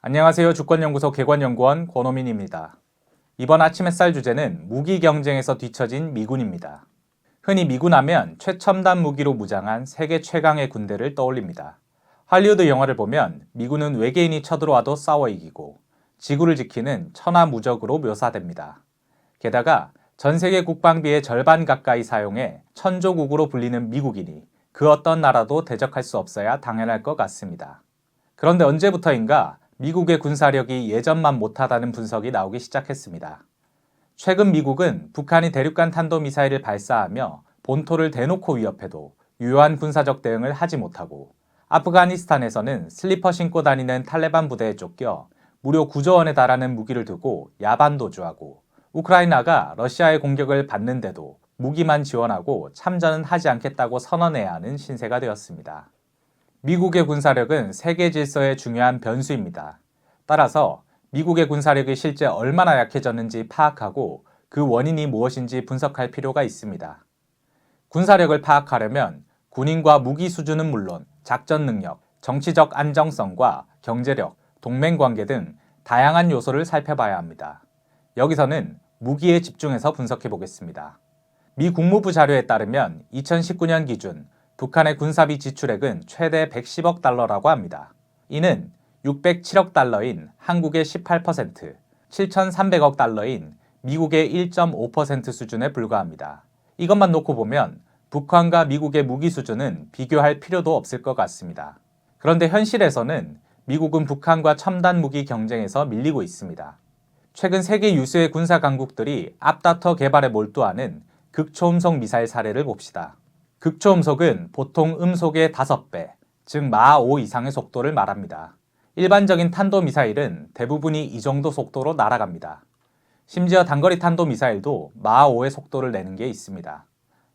안녕하세요. 주권연구소 개관연구원 권호민입니다. 이번 아침 햇살 주제는 무기 경쟁에서 뒤처진 미군입니다. 흔히 미군하면 최첨단 무기로 무장한 세계 최강의 군대를 떠올립니다. 할리우드 영화를 보면 미군은 외계인이 쳐들어와도 싸워 이기고 지구를 지키는 천하무적으로 묘사됩니다. 게다가 전 세계 국방비의 절반 가까이 사용해 천조국으로 불리는 미국이니 그 어떤 나라도 대적할 수 없어야 당연할 것 같습니다. 그런데 언제부터인가 미국의 군사력이 예전만 못하다는 분석이 나오기 시작했습니다. 최근 미국은 북한이 대륙간 탄도미사일을 발사하며 본토를 대놓고 위협해도 유효한 군사적 대응을 하지 못하고 아프가니스탄에서는 슬리퍼 신고 다니는 탈레반 부대에 쫓겨 무려 9조 원에 달하는 무기를 두고 야반 도주하고 우크라이나가 러시아의 공격을 받는데도 무기만 지원하고 참전은 하지 않겠다고 선언해야 하는 신세가 되었습니다. 미국의 군사력은 세계 질서의 중요한 변수입니다. 따라서 미국의 군사력이 실제 얼마나 약해졌는지 파악하고 그 원인이 무엇인지 분석할 필요가 있습니다. 군사력을 파악하려면 군인과 무기 수준은 물론 작전 능력, 정치적 안정성과 경제력, 동맹관계 등 다양한 요소를 살펴봐야 합니다. 여기서는 무기에 집중해서 분석해 보겠습니다. 미 국무부 자료에 따르면 2019년 기준 북한의 군사비 지출액은 최대 110억 달러라고 합니다. 이는 607억 달러인 한국의 18%, 7,300억 달러인 미국의 1.5% 수준에 불과합니다. 이것만 놓고 보면 북한과 미국의 무기 수준은 비교할 필요도 없을 것 같습니다. 그런데 현실에서는 미국은 북한과 첨단 무기 경쟁에서 밀리고 있습니다. 최근 세계 유수의 군사 강국들이 앞다퉈 개발에 몰두하는 극초음속 미사일 사례를 봅시다. 극초음속은 보통 음속의 5배, 즉 마하 5 이상의 속도를 말합니다. 일반적인 탄도미사일은 대부분이 이 정도 속도로 날아갑니다. 심지어 단거리 탄도미사일도 마하 5의 속도를 내는 게 있습니다.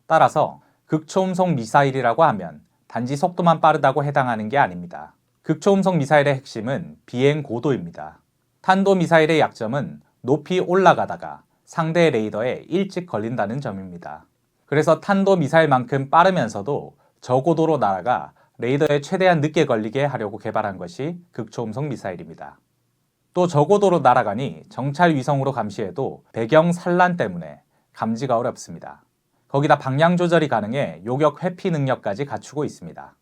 따라서 극초음속 미사일이라고 하면 단지 속도만 빠르다고 해당하는 게 아닙니다. 극초음속 미사일의 핵심은 비행 고도입니다. 탄도미사일의 약점은 높이 올라가다가 상대 레이더에 일찍 걸린다는 점입니다. 그래서 탄도미사일만큼 빠르면서도 저고도로 날아가 레이더에 최대한 늦게 걸리게 하려고 개발한 것이 극초음속 미사일입니다. 또 저고도로 날아가니 정찰 위성으로 감시해도 배경 산란 때문에 감지가 어렵습니다. 거기다 방향 조절이 가능해 요격 회피 능력까지 갖추고 있습니다.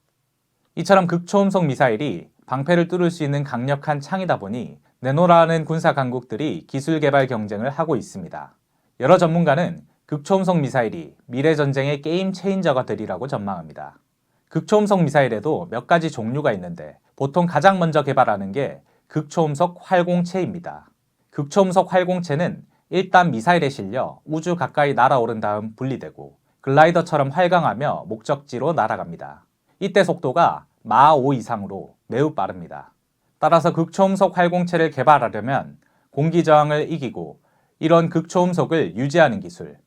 이처럼 극초음속 미사일이 방패를 뚫을 수 있는 강력한 창이다 보니 내노라하는 군사 강국들이 기술 개발 경쟁을 하고 있습니다. 여러 전문가는 극초음속 미사일이 미래 전쟁의 게임 체인저가 되리라고 전망합니다. 극초음속 미사일에도 몇 가지 종류가 있는데 보통 가장 먼저 개발하는 게 극초음속 활공체입니다. 극초음속 활공체는 일단 미사일에 실려 우주 가까이 날아오른 다음 분리되고 글라이더처럼 활강하며 목적지로 날아갑니다. 이때 속도가 마하 5 이상으로 매우 빠릅니다. 따라서 극초음속 활공체를 개발하려면 공기 저항을 이기고 이런 극초음속을 유지하는 기술,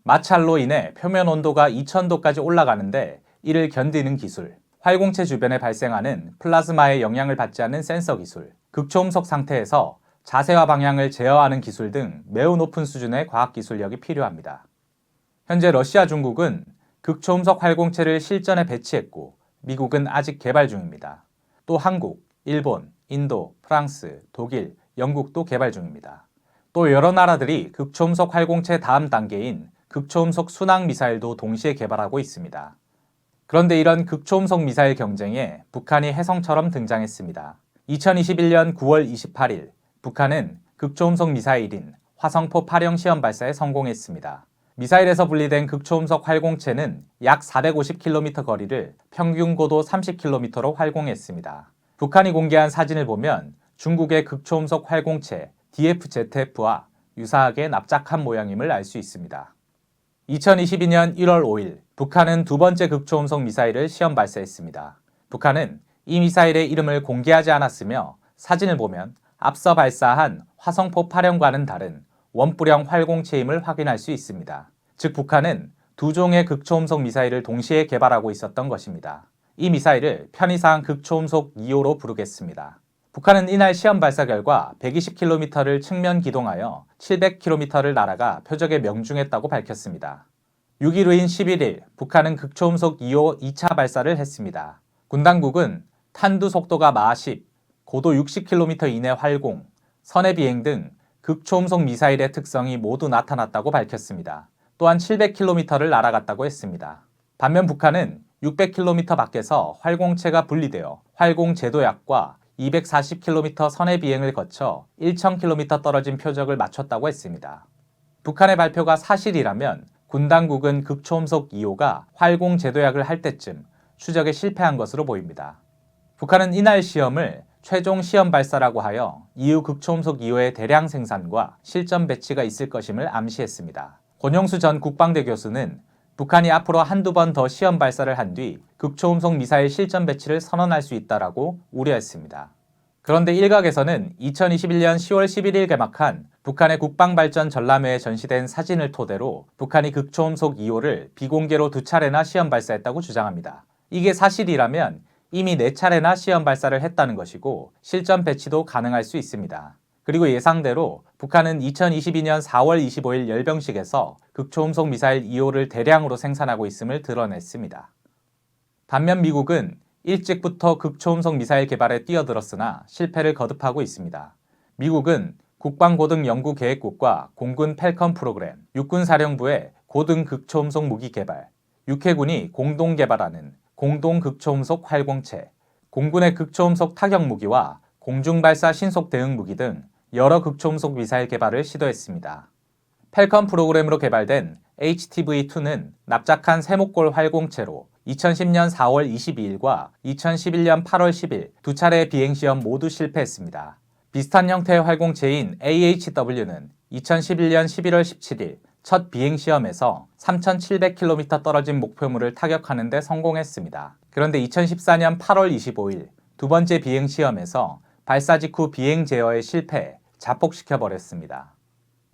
마찰로 인해 표면 온도가 2000도까지 올라가는데 이를 견디는 기술, 활공체 주변에 발생하는 플라즈마의 영향을 받지 않는 센서 기술, 극초음속 상태에서 자세와 방향을 제어하는 기술 등 매우 높은 수준의 과학기술력이 필요합니다. 현재 러시아, 중국은 극초음속 활공체를 실전에 배치했고 미국은 아직 개발 중입니다. 또 한국, 일본, 인도, 프랑스, 독일, 영국도 개발 중입니다. 또 여러 나라들이 극초음속 활공체 다음 단계인 극초음속 순항 미사일도 동시에 개발하고 있습니다. 그런데 이런 극초음속 미사일 경쟁에 북한이 혜성처럼 등장했습니다. 2021년 9월 28일 북한은 극초음속 미사일인 화성포 8형 시험 발사에 성공했습니다. 미사일에서 분리된 극초음속 활공체는 약 450km 거리를 평균 고도 30km로 활공했습니다. 북한이 공개한 사진을 보면 중국의 극초음속 활공체 DFZF와 유사하게 납작한 모양임을 알 수 있습니다. 2022년 1월 5일 북한은 두 번째 극초음속 미사일을 시험 발사했습니다. 북한은 이 미사일의 이름을 공개하지 않았으며 사진을 보면 앞서 발사한 화성포 8형과는 다른 원뿔형 활공체임을 확인할 수 있습니다. 즉 북한은 두 종의 극초음속 미사일을 동시에 개발하고 있었던 것입니다. 이 미사일을 편의상 극초음속 2호로 부르겠습니다. 북한은 이날 시험 발사 결과 120km를 측면 기동하여 700km를 날아가 표적에 명중했다고 밝혔습니다. 6일 후인 11일 북한은 극초음속 2호 2차 발사를 했습니다. 군 당국은 탄두 속도가 마 10, 고도 60km 이내 활공, 선의 비행 등 극초음속 미사일의 특성이 모두 나타났다고 밝혔습니다. 또한 700km를 날아갔다고 했습니다. 반면 북한은 600km 밖에서 활공체가 분리되어 활공 제도약과 240km 선의 비행을 거쳐 1000km 떨어진 표적을 맞췄다고 했습니다. 북한의 발표가 사실이라면 군 당국은 극초음속 2호가 활공 제도약을 할 때쯤 추적에 실패한 것으로 보입니다. 북한은 이날 시험을 최종 시험 발사라고 하여 이후 극초음속 2호의 대량 생산과 실전 배치가 있을 것임을 암시했습니다. 권영수 전 국방대 교수는 북한이 앞으로 한두 번 더 시험 발사를 한 뒤 극초음속 미사일 실전 배치를 선언할 수 있다라고 우려했습니다. 그런데 일각에서는 2021년 10월 11일 개막한 북한의 국방발전 전람회에 전시된 사진을 토대로 북한이 극초음속 2호를 비공개로 2차례나 시험 발사했다고 주장합니다. 이게 사실이라면 이미 4차례나 시험 발사를 했다는 것이고 실전 배치도 가능할 수 있습니다. 그리고 예상대로 북한은 2022년 4월 25일 열병식에서 극초음속 미사일 2호를 대량으로 생산하고 있음을 드러냈습니다. 반면 미국은 일찍부터 극초음속 미사일 개발에 뛰어들었으나 실패를 거듭하고 있습니다. 미국은 국방고등연구계획국과 공군 펠컨 프로그램, 육군사령부의 고등 극초음속 무기 개발, 육해군이 공동 개발하는 공동 극초음속 활공체, 공군의 극초음속 타격 무기와 공중발사 신속 대응 무기 등 여러 극초음속 미사일 개발을 시도했습니다. 펠컨 프로그램으로 개발된 HTV-2는 납작한 세모골 활공체로 2010년 4월 22일과 2011년 8월 10일 두 차례의 비행시험 모두 실패했습니다. 비슷한 형태의 활공체인 AHW는 2011년 11월 17일 첫 비행시험에서 3,700km 떨어진 목표물을 타격하는 데 성공했습니다. 그런데 2014년 8월 25일 두 번째 비행시험에서 발사 직후 비행 제어에 실패해 자폭시켜버렸습니다.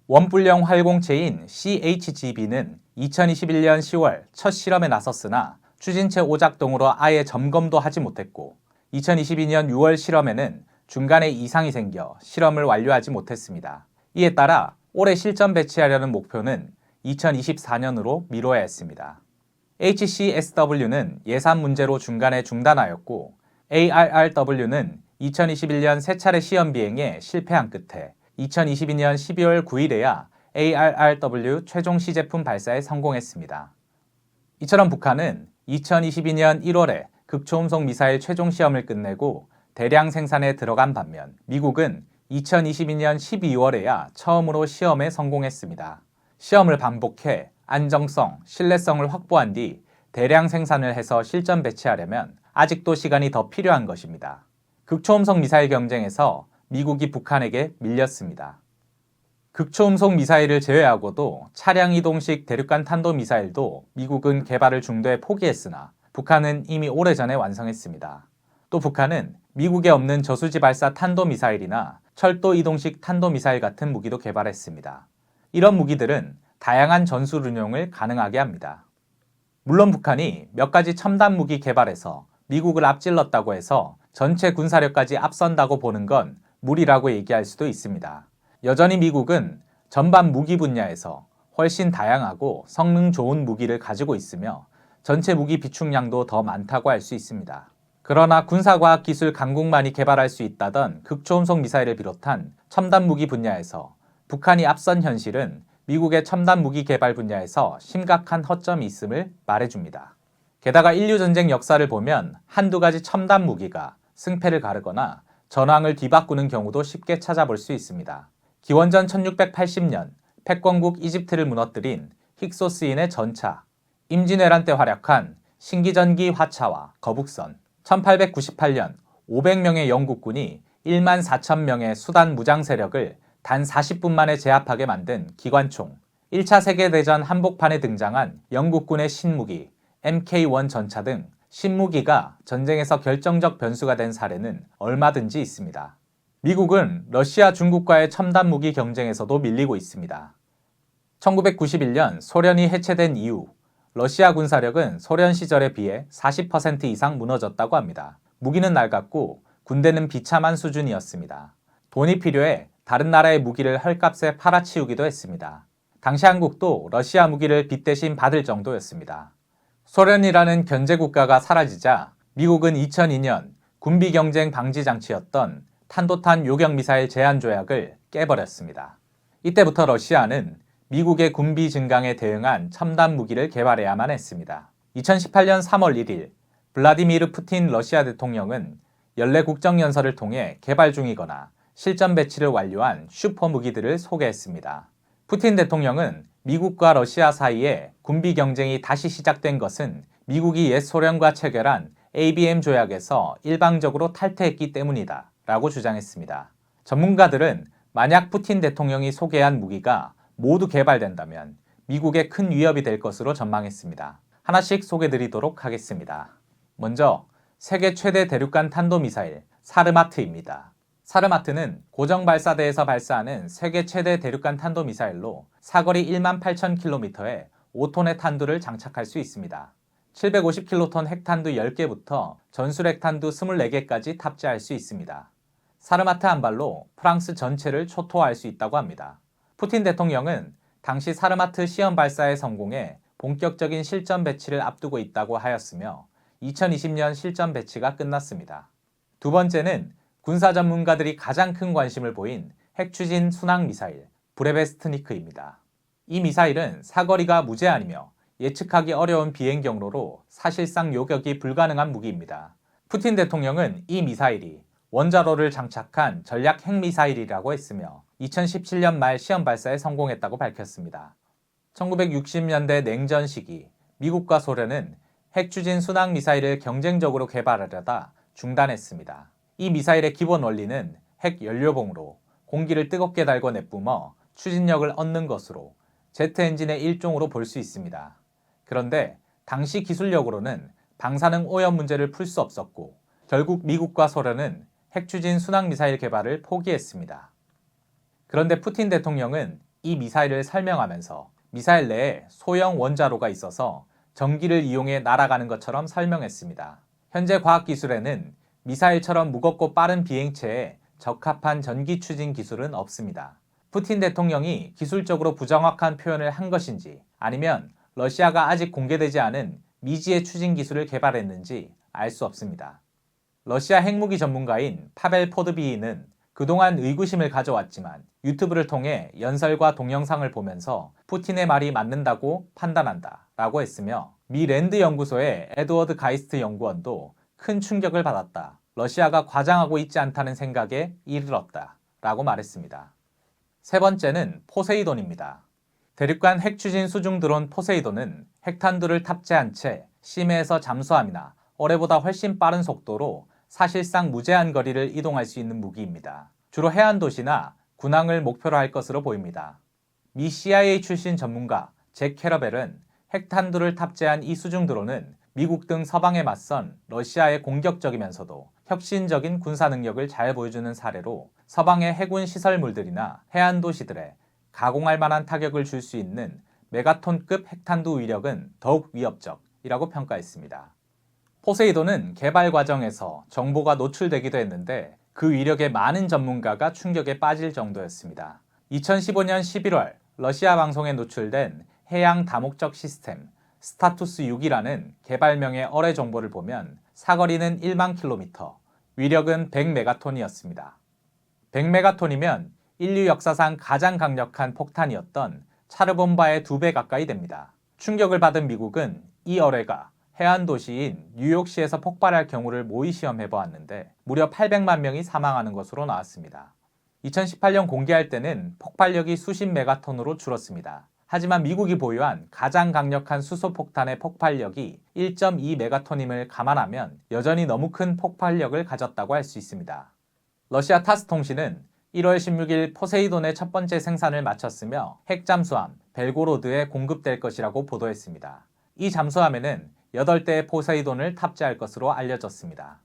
원뿔형 활공체인 CHGB는 2021년 10월 첫 실험에 나섰으나 추진체 오작동으로 아예 점검도 하지 못했고 2022년 6월 실험에는 중간에 이상이 생겨 실험을 완료하지 못했습니다. 이에 따라 올해 실전 배치하려는 목표는 2024년으로 미뤄야 했습니다. HCSW는 예산 문제로 중간에 중단하였고 ARRW는 2021년 세 차례 시험 비행에 실패한 끝에 2022년 12월 9일에야 ARRW 최종 시제품 발사에 성공했습니다. 이처럼 북한은 2022년 1월에 극초음속 미사일 최종 시험을 끝내고 대량 생산에 들어간 반면 미국은 2022년 12월에야 처음으로 시험에 성공했습니다. 시험을 반복해 안정성, 신뢰성을 확보한 뒤 대량 생산을 해서 실전 배치하려면 아직도 시간이 더 필요한 것입니다. 극초음속 미사일 경쟁에서 미국이 북한에게 밀렸습니다. 극초음속 미사일을 제외하고도 차량 이동식 대륙간 탄도미사일도 미국은 개발을 중도에 포기했으나 북한은 이미 오래전에 완성했습니다. 또 북한은 미국에 없는 저수지 발사 탄도미사일이나 철도 이동식 탄도미사일 같은 무기도 개발했습니다. 이런 무기들은 다양한 전술 운용을 가능하게 합니다. 물론 북한이 몇 가지 첨단 무기 개발에서 미국을 앞질렀다고 해서 전체 군사력까지 앞선다고 보는 건 무리라고 얘기할 수도 있습니다. 여전히 미국은 전반 무기 분야에서 훨씬 다양하고 성능 좋은 무기를 가지고 있으며 전체 무기 비축량도 더 많다고 할 수 있습니다. 그러나 군사과학기술 강국만이 개발할 수 있다던 극초음속 미사일을 비롯한 첨단 무기 분야에서 북한이 앞선 현실은 미국의 첨단 무기 개발 분야에서 심각한 허점이 있음을 말해줍니다. 게다가 인류전쟁 역사를 보면 한두 가지 첨단 무기가 승패를 가르거나 전황을 뒤바꾸는 경우도 쉽게 찾아볼 수 있습니다. 기원전 1680년 패권국 이집트를 무너뜨린 힉소스인의 전차, 임진왜란 때 활약한 신기전기 화차와 거북선, 1898년 500명의 영국군이 1만 4천 명의 수단 무장 세력을 단 40분 만에 제압하게 만든 기관총, 1차 세계대전 한복판에 등장한 영국군의 신무기, MK1 전차 등 신무기가 전쟁에서 결정적 변수가 된 사례는 얼마든지 있습니다. 미국은 러시아, 중국과의 첨단 무기 경쟁에서도 밀리고 있습니다. 1991년 소련이 해체된 이후 러시아 군사력은 소련 시절에 비해 40% 이상 무너졌다고 합니다. 무기는 낡았고 군대는 비참한 수준이었습니다. 돈이 필요해 다른 나라의 무기를 헐값에 팔아치우기도 했습니다. 당시 한국도 러시아 무기를 빚대신 받을 정도였습니다. 소련이라는 견제국가가 사라지자 미국은 2002년 군비 경쟁 방지 장치였던 탄도탄 요격 미사일 제한 조약을 깨버렸습니다. 이때부터 러시아는 미국의 군비 증강에 대응한 첨단 무기를 개발해야만 했습니다. 2018년 3월 1일 블라디미르 푸틴 러시아 대통령은 연례 국정연설을 통해 개발 중이거나 실전 배치를 완료한 슈퍼 무기들을 소개했습니다. 푸틴 대통령은 미국과 러시아 사이에 군비 경쟁이 다시 시작된 것은 미국이 옛 소련과 체결한 ABM 조약에서 일방적으로 탈퇴했기 때문이다 라고 주장했습니다. 전문가들은 만약 푸틴 대통령이 소개한 무기가 모두 개발된다면 미국에 큰 위협이 될 것으로 전망했습니다. 하나씩 소개드리도록 하겠습니다. 먼저 세계 최대 대륙간 탄도미사일 사르마트입니다. 사르마트는 고정 발사대에서 발사하는 세계 최대 대륙간 탄도미사일로 사거리 18,000km에 5톤의 탄두를 장착할 수 있습니다. 750킬로톤 핵탄두 10개부터 전술 핵탄두 24개까지 탑재할 수 있습니다. 사르마트 한 발로 프랑스 전체를 초토화할 수 있다고 합니다. 푸틴 대통령은 당시 사르마트 시험 발사에 성공해 본격적인 실전 배치를 앞두고 있다고 하였으며 2020년 실전 배치가 끝났습니다. 두 번째는 군사 전문가들이 가장 큰 관심을 보인 핵추진 순항 미사일 브레베스트니크입니다. 이 미사일은 사거리가 무제한이며 예측하기 어려운 비행 경로로 사실상 요격이 불가능한 무기입니다. 푸틴 대통령은 이 미사일이 원자로를 장착한 전략 핵미사일이라고 했으며 2017년 말 시험 발사에 성공했다고 밝혔습니다. 1960년대 냉전 시기 미국과 소련은 핵추진 순항 미사일을 경쟁적으로 개발하려다 중단했습니다. 이 미사일의 기본 원리는 핵 연료봉으로 공기를 뜨겁게 달고 내뿜어 추진력을 얻는 것으로 제트 엔진의 일종으로 볼 수 있습니다. 그런데 당시 기술력으로는 방사능 오염 문제를 풀 수 없었고 결국 미국과 소련은 핵추진 순항 미사일 개발을 포기했습니다. 그런데 푸틴 대통령은 이 미사일을 설명하면서 미사일 내에 소형 원자로가 있어서 전기를 이용해 날아가는 것처럼 설명했습니다. 현재 과학기술에는 미사일처럼 무겁고 빠른 비행체에 적합한 전기 추진 기술은 없습니다. 푸틴 대통령이 기술적으로 부정확한 표현을 한 것인지 아니면 러시아가 아직 공개되지 않은 미지의 추진 기술을 개발했는지 알 수 없습니다. 러시아 핵무기 전문가인 파벨 포드비이는 그동안 의구심을 가져왔지만 유튜브를 통해 연설과 동영상을 보면서 푸틴의 말이 맞는다고 판단한다 라고 했으며 미 랜드 연구소의 에드워드 가이스트 연구원도 큰 충격을 받았다. 러시아가 과장하고 있지 않다는 생각에 이르렀다 라고 말했습니다. 세 번째는 포세이돈입니다. 대륙간 핵추진 수중 드론 포세이돈은 핵탄두를 탑재한 채 심해에서 잠수함이나 어뢰보다 훨씬 빠른 속도로 사실상 무제한 거리를 이동할 수 있는 무기입니다. 주로 해안 도시나 군항을 목표로 할 것으로 보입니다. 미 CIA 출신 전문가 잭 캐러벨은 핵탄두를 탑재한 이 수중 드론은 미국 등 서방에 맞선 러시아의 공격적이면서도 혁신적인 군사 능력을 잘 보여주는 사례로 서방의 해군 시설물들이나 해안 도시들에 가공할 만한 타격을 줄 수 있는 메가톤급 핵탄두 위력은 더욱 위협적이라고 평가했습니다. 포세이돈은 개발 과정에서 정보가 노출되기도 했는데 그 위력에 많은 전문가가 충격에 빠질 정도였습니다. 2015년 11월 러시아 방송에 노출된 해양 다목적 시스템 스타투스 6이라는 개발명의 어뢰 정보를 보면 사거리는 1만 킬로미터, 위력은 100메가톤이었습니다. 100메가톤이면 인류 역사상 가장 강력한 폭탄이었던 차르본바의 2배 가까이 됩니다. 충격을 받은 미국은 이 어뢰가 해안 도시인 뉴욕시에서 폭발할 경우를 모의 시험해 보았는데 무려 800만 명이 사망하는 것으로 나왔습니다. 2018년 공개할 때는 폭발력이 수십 메가톤으로 줄었습니다. 하지만 미국이 보유한 가장 강력한 수소폭탄의 폭발력이 1.2 메가톤임을 감안하면 여전히 너무 큰 폭발력을 가졌다고 할 수 있습니다. 러시아 타스 통신은 1월 16일 포세이돈의 첫 번째 생산을 마쳤으며 핵잠수함 벨고로드에 공급될 것이라고 보도했습니다. 이 잠수함에는 8대의 포세이돈을 탑재할 것으로 알려졌습니다.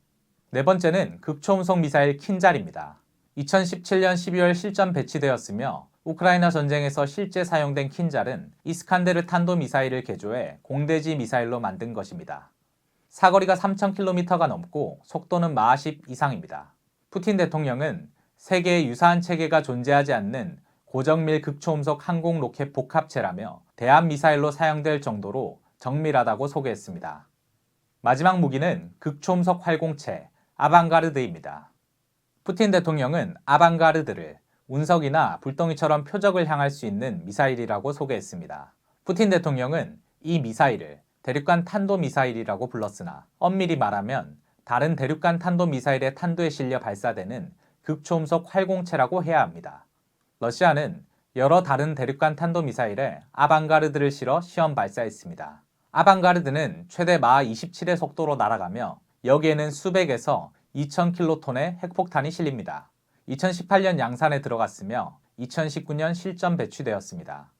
네 번째는 극초음속 미사일 킨잘입니다. 2017년 12월 실전 배치되었으며 우크라이나 전쟁에서 실제 사용된 킨잘은 이스칸데르 탄도미사일을 개조해 공대지 미사일로 만든 것입니다. 사거리가 3,000km가 넘고 속도는 마하 10 이상입니다. 푸틴 대통령은 세계에 유사한 체계가 존재하지 않는 고정밀 극초음속 항공 로켓 복합체라며 대한미사일로 사용될 정도로 정밀하다고 소개했습니다. 마지막 무기는 극초음속 활공체 아방가르드입니다. 푸틴 대통령은 아방가르드를 운석이나 불덩이처럼 표적을 향할 수 있는 미사일이라고 소개했습니다. 푸틴 대통령은 이 미사일을 대륙간 탄도미사일이라고 불렀으나 엄밀히 말하면 다른 대륙간 탄도미사일의 탄도에 실려 발사되는 극초음속 활공체라고 해야 합니다. 러시아는 여러 다른 대륙간 탄도미사일에 아방가르드를 실어 시험 발사했습니다. 아방가르드는 최대 마하 27의 속도로 날아가며 여기에는 수백에서 2,000킬로톤의 핵폭탄이 실립니다. 2018년 양산에 들어갔으며 2019년 실전 배치되었습니다.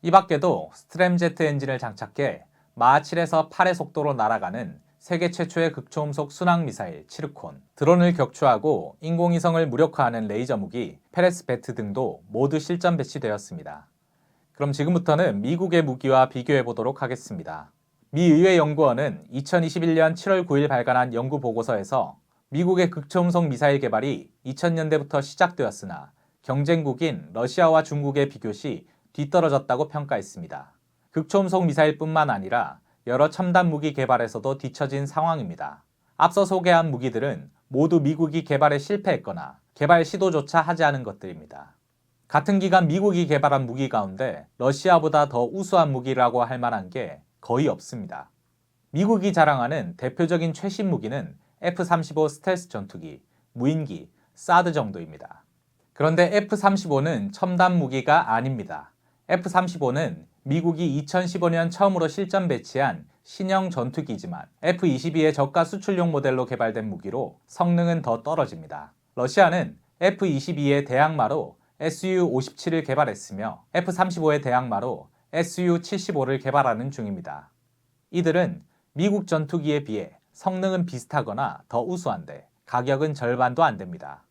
이 밖에도 스트램제트 엔진을 장착해 마하 7에서 8의 속도로 날아가는 세계 최초의 극초음속 순항미사일 치르콘, 드론을 격추하고 인공위성을 무력화하는 레이저 무기 페레스베트 등도 모두 실전 배치되었습니다. 그럼 지금부터는 미국의 무기와 비교해 보도록 하겠습니다. 미 의회연구원은 2021년 7월 9일 발간한 연구 보고서에서 미국의 극초음속 미사일 개발이 2000년대부터 시작되었으나 경쟁국인 러시아와 중국의 비교시 뒤떨어졌다고 평가했습니다. 극초음속 미사일뿐만 아니라 여러 첨단 무기 개발에서도 뒤처진 상황입니다. 앞서 소개한 무기들은 모두 미국이 개발에 실패했거나 개발 시도조차 하지 않은 것들입니다. 같은 기간 미국이 개발한 무기 가운데 러시아보다 더 우수한 무기라고 할 만한 게 거의 없습니다. 미국이 자랑하는 대표적인 최신 무기는 F-35 스텔스 전투기, 무인기, 사드 정도입니다. 그런데 F-35는 첨단 무기가 아닙니다. F-35는 미국이 2015년 처음으로 실전 배치한 신형 전투기지만 F-22의 저가 수출용 모델로 개발된 무기로 성능은 더 떨어집니다. 러시아는 F-22의 대항마로 Su-57을 개발했으며 F-35의 대항마로 Su-75를 개발하는 중입니다. 이들은 미국 전투기에 비해 성능은 비슷하거나 더 우수한데 가격은 절반도 안 됩니다.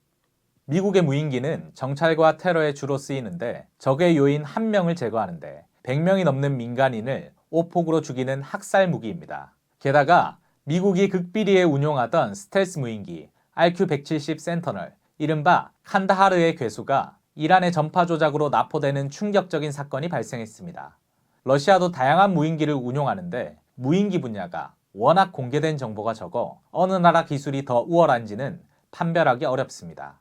미국의 무인기는 정찰과 테러에 주로 쓰이는데 적의 요인 1명을 제거하는데 100명이 넘는 민간인을 오폭으로 죽이는 학살 무기입니다. 게다가 미국이 극비리에 운용하던 스텔스 무인기 RQ-170 센터널, 이른바 칸다하르의 괴수가 이란의 전파 조작으로 납포되는 충격적인 사건이 발생했습니다. 러시아도 다양한 무인기를 운용하는데 무인기 분야가 워낙 공개된 정보가 적어 어느 나라 기술이 더 우월한지는 판별하기 어렵습니다.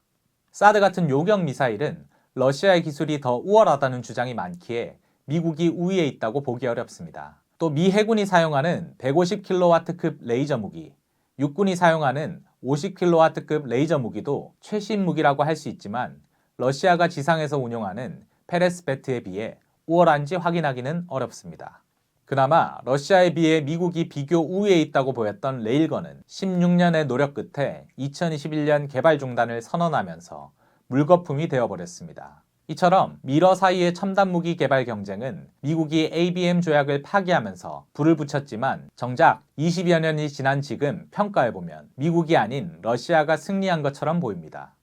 사드 같은 요격 미사일은 러시아의 기술이 더 우월하다는 주장이 많기에 미국이 우위에 있다고 보기 어렵습니다. 또 미 해군이 사용하는 150kW급 레이저 무기, 육군이 사용하는 50kW급 레이저 무기도 최신 무기라고 할 수 있지만 러시아가 지상에서 운용하는 페레스베트에 비해 우월한지 확인하기는 어렵습니다. 그나마 러시아에 비해 미국이 비교 우위에 있다고 보였던 레일건은 16년의 노력 끝에 2021년 개발 중단을 선언하면서 물거품이 되어버렸습니다. 이처럼 미러 사이의 첨단 무기 개발 경쟁은 미국이 ABM 조약을 파기하면서 불을 붙였지만 정작 20여 년이 지난 지금 평가해보면 미국이 아닌 러시아가 승리한 것처럼 보입니다.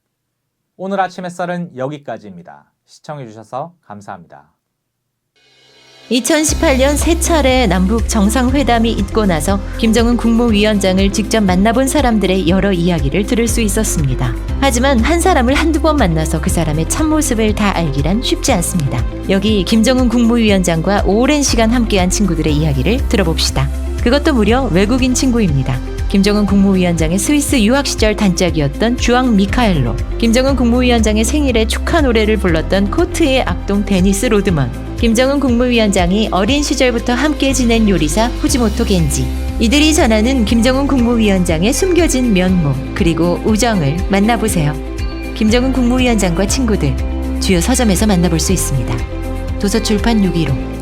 오늘 아침 햇살은 여기까지입니다. 시청해주셔서 감사합니다. 2018년 세 차례 남북 정상회담이 있고 나서 김정은 국무위원장을 직접 만나본 사람들의 여러 이야기를 들을 수 있었습니다. 하지만 한 사람을 한두 번 만나서 그 사람의 참모습을 다 알기란 쉽지 않습니다. 여기 김정은 국무위원장과 오랜 시간 함께한 친구들의 이야기를 들어봅시다. 그것도 무려 외국인 친구입니다. 김정은 국무위원장의 스위스 유학 시절 단짝이었던 주앙 미카엘로, 김정은 국무위원장의 생일에 축하 노래를 불렀던 코트의 악동 데니스 로드먼, 김정은 국무위원장이 어린 시절부터 함께 지낸 요리사 후지모토 겐지, 이들이 전하는 김정은 국무위원장의 숨겨진 면모 그리고 우정을 만나보세요. 김정은 국무위원장과 친구들, 주요 서점에서 만나볼 수 있습니다. 도서출판 615